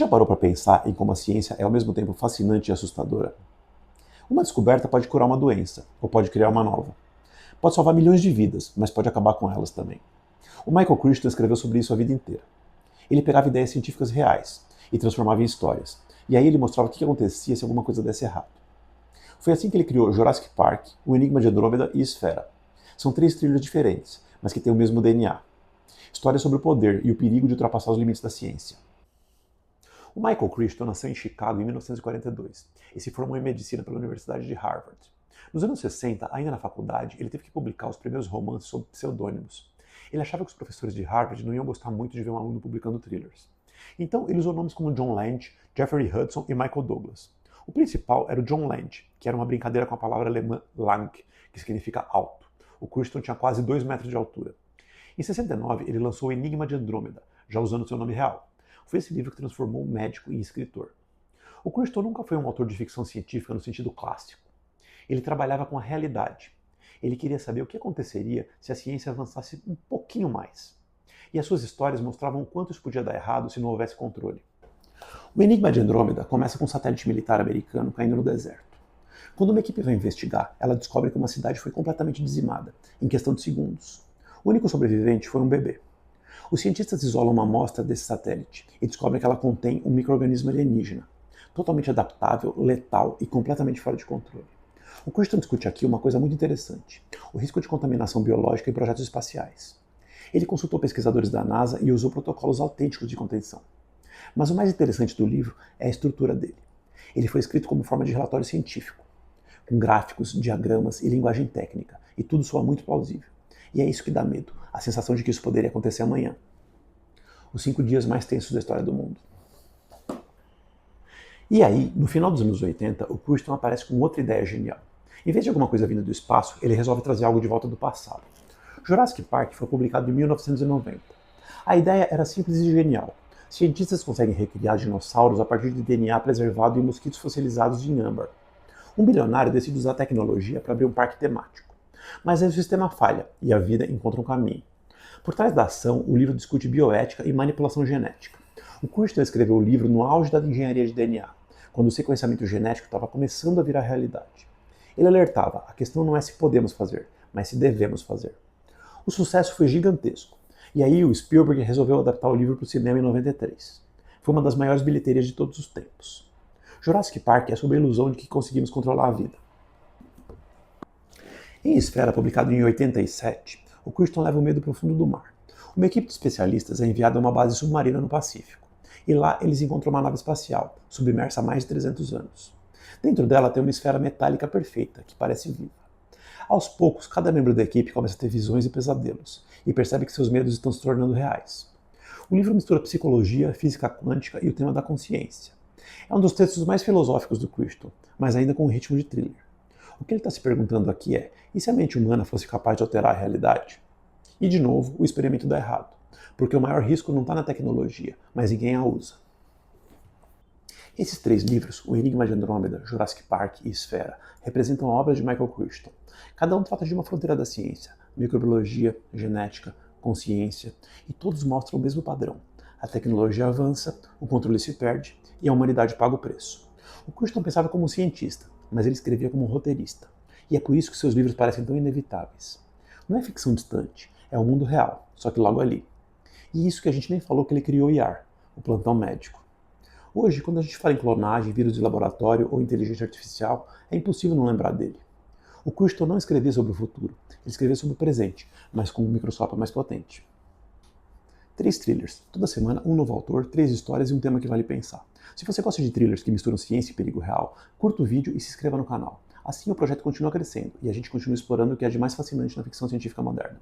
já parou para pensar em como a ciência é ao mesmo tempo fascinante e assustadora? Uma descoberta pode curar uma doença, ou pode criar uma nova. Pode salvar milhões de vidas, mas pode acabar com elas também. O Michael Crichton escreveu sobre isso a vida inteira. Ele pegava ideias científicas reais e transformava em histórias. E aí ele mostrava o que acontecia se alguma coisa desse errado. Foi assim que ele criou Jurassic Park, O Enigma de Andrômeda e Esfera. São 3 trilhas diferentes, mas que têm o mesmo DNA. Histórias sobre o poder e o perigo de ultrapassar os limites da ciência. O Michael Crichton nasceu em Chicago em 1942 e se formou em medicina pela Universidade de Harvard. Nos anos 60, ainda na faculdade, ele teve que publicar os primeiros romances sob pseudônimos. Ele achava que os professores de Harvard não iam gostar muito de ver um aluno publicando thrillers. Então, ele usou nomes como John Land, Jeffrey Hudson e Michael Douglas. O principal era o John Land, que era uma brincadeira com a palavra alemã lang, que significa alto. O Crichton tinha quase 2 metros de altura. Em 69, ele lançou O Enigma de Andrômeda, já usando seu nome real. Foi esse livro que transformou o médico em escritor. O Crichton nunca foi um autor de ficção científica no sentido clássico. Ele trabalhava com a realidade. Ele queria saber o que aconteceria se a ciência avançasse um pouquinho mais. E as suas histórias mostravam o quanto isso podia dar errado se não houvesse controle. O Enigma de Andrômeda começa com um satélite militar americano caindo no deserto. Quando uma equipe vai investigar, ela descobre que uma cidade foi completamente dizimada, em questão de segundos. O único sobrevivente foi um bebê. Os cientistas isolam uma amostra desse satélite e descobrem que ela contém um micro-organismo alienígena, totalmente adaptável, letal e completamente fora de controle. O Crichton discute aqui uma coisa muito interessante: o risco de contaminação biológica em projetos espaciais. Ele consultou pesquisadores da NASA e usou protocolos autênticos de contenção. Mas o mais interessante do livro é a estrutura dele. Ele foi escrito como forma de relatório científico, com gráficos, diagramas e linguagem técnica, e tudo soa muito plausível. E é isso que dá medo, a sensação de que isso poderia acontecer amanhã. Os 5 dias mais tensos da história do mundo. E aí, no final dos anos 80, o Crichton aparece com outra ideia genial. Em vez de alguma coisa vinda do espaço, ele resolve trazer algo de volta do passado. Jurassic Park foi publicado em 1990. A ideia era simples e genial. Cientistas conseguem recriar dinossauros a partir de DNA preservado em mosquitos fossilizados em âmbar. Um bilionário decide usar a tecnologia para abrir um parque temático. Mas aí o sistema falha e a vida encontra um caminho. Por trás da ação, o livro discute bioética e manipulação genética. O Crichton escreveu o livro no auge da engenharia de DNA, quando o sequenciamento genético estava começando a virar realidade. Ele alertava: a questão não é se podemos fazer, mas se devemos fazer. O sucesso foi gigantesco, e aí o Spielberg resolveu adaptar o livro para o cinema em 93. Foi uma das maiores bilheterias de todos os tempos. Jurassic Park é sobre a ilusão de que conseguimos controlar a vida. Em Esfera, publicado em 87, o Crichton leva o medo para o fundo do mar. Uma equipe de especialistas é enviada a uma base submarina no Pacífico, e lá eles encontram uma nave espacial, submersa há mais de 300 anos. Dentro dela tem uma esfera metálica perfeita, que parece viva. Aos poucos, cada membro da equipe começa a ter visões e pesadelos, e percebe que seus medos estão se tornando reais. O livro mistura psicologia, física quântica e o tema da consciência. É um dos textos mais filosóficos do Crichton, mas ainda com um ritmo de thriller. O que ele está se perguntando aqui é: e se a mente humana fosse capaz de alterar a realidade? E, de novo, o experimento dá errado, porque o maior risco não está na tecnologia, mas em quem a usa. Esses 3 livros, O Enigma de Andrômeda, Jurassic Park e Esfera, representam a obra de Michael Crichton. Cada um trata de uma fronteira da ciência: microbiologia, genética, consciência, e todos mostram o mesmo padrão. A tecnologia avança, o controle se perde e a humanidade paga o preço. O Crichton pensava como um cientista, mas ele escrevia como um roteirista. E é por isso que seus livros parecem tão inevitáveis. Não é ficção distante, é o mundo real, só que logo ali. E isso que a gente nem falou que ele criou o IAR, o plantão médico. Hoje, quando a gente fala em clonagem, vírus de laboratório ou inteligência artificial, é impossível não lembrar dele. O Crichton não escrevia sobre o futuro, ele escrevia sobre o presente, mas com um microscópio mais potente. 3 thrillers, toda semana um novo autor, 3 histórias e um tema que vale pensar. Se você gosta de thrillers que misturam ciência e perigo real, curta o vídeo e se inscreva no canal. Assim o projeto continua crescendo e a gente continua explorando o que é de mais fascinante na ficção científica moderna.